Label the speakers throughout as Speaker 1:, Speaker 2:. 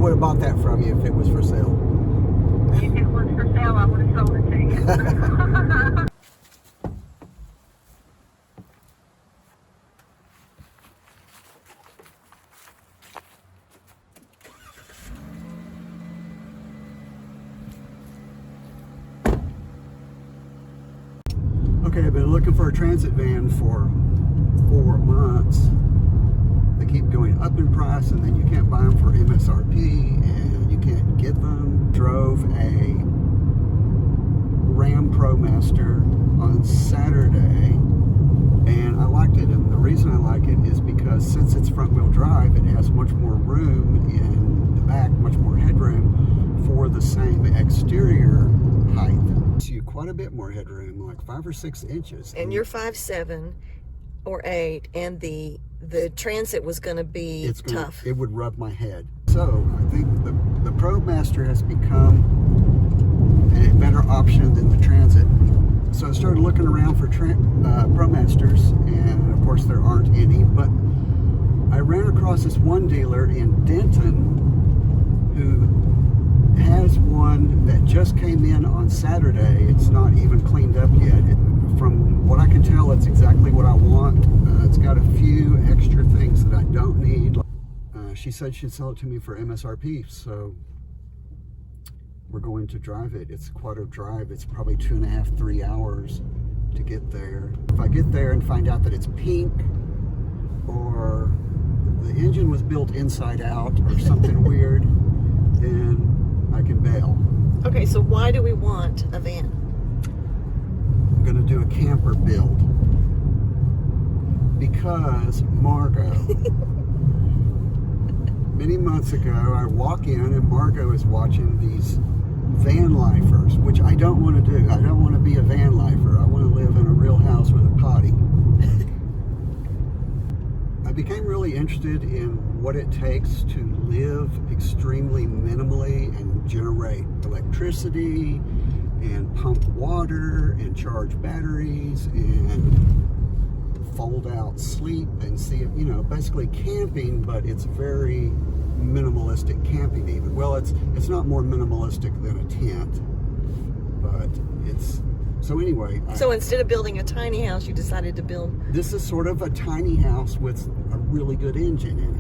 Speaker 1: would have bought that from you if it was for sale.
Speaker 2: If it was for sale, I would have sold it to you.
Speaker 1: Okay, I've been looking for a transit van for 4 months. They keep going up in price, and then you can't buy them for MSRP, and you can't get them. Drove a Ram Promaster on Saturday, and I liked it. And the reason I like it is because since it's front-wheel drive, it has much more room in the back, much more headroom for the same exterior height. So you quite a bit more headroom, like 5 or 6 inches.
Speaker 3: And you're 5'7" or 8, and the transit was going to be tough.
Speaker 1: It would rub my head. So I think the Promaster has become a better option than the transit. So I started looking around for Promasters, and of course there aren't any, but I ran across this one dealer in Denton who has one that just came in on Saturday. It's not even cleaned up yet. From what I can tell, it's exactly what I want. It's got a few extra things that I don't need. She said she'd sell it to me for MSRP, so we're going to drive it. It's quite a drive. It's probably 2.5, 3 hours to get there. If I get there and find out that it's pink, or the engine was built inside out, or something weird, then I can bail.
Speaker 3: Okay, so why do we want a van?
Speaker 1: I'm going to do a camper build because Margo. Many months ago, I walk in and Margo is watching these VanLifers, which I don't want to do. I don't want to be a VanLifer. I want to live in a real house with a potty. I became really interested in what it takes to live extremely minimally and generate electricity and pump water and charge batteries and fold out sleep and see, you know, basically camping, but it's very minimalistic camping even. Well, it's not more minimalistic than a tent, but it's, so anyway.
Speaker 3: So instead of building a tiny house, you decided to build...
Speaker 1: This is sort of a tiny house with a really good engine in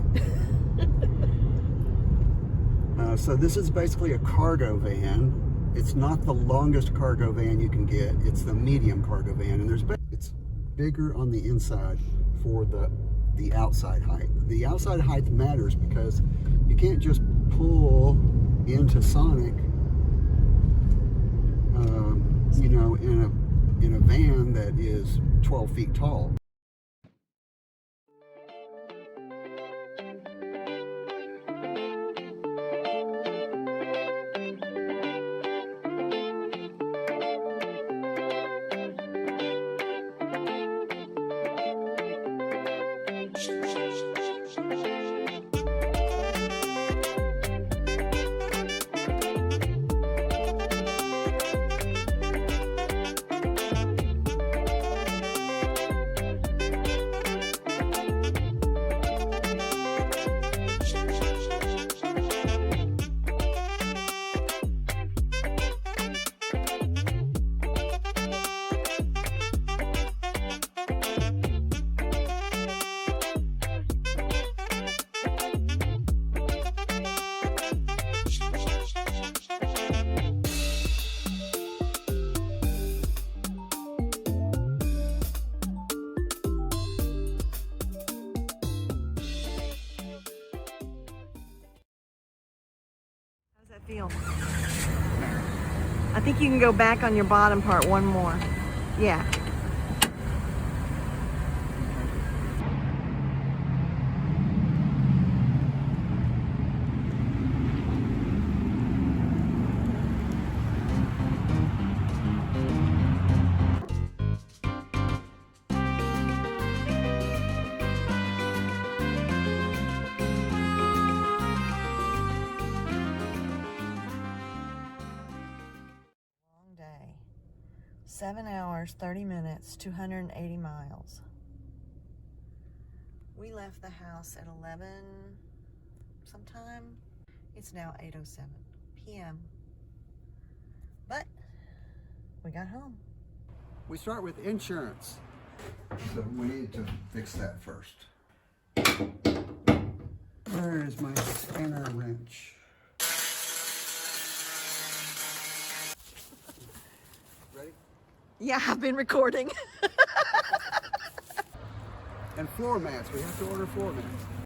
Speaker 1: it. So this is basically a cargo van. It's not the longest cargo van you can get. It's the medium cargo van, and it's bigger on the inside for the outside height. The outside height matters because you can't just pull into Sonic, you know, in a van that is 12 feet tall.
Speaker 3: Feel. I think you can go back on your bottom part one more. Yeah. Long day. 7 hours, 30 minutes, 280 miles. We left the house at 11 sometime. It's now 8:07 p.m. But we got home.
Speaker 1: We start with insurance. So we need to fix that first. Where is my spinner wrench? Ready?
Speaker 3: Yeah, I've been recording.
Speaker 1: And floor mats. We have to order floor mats.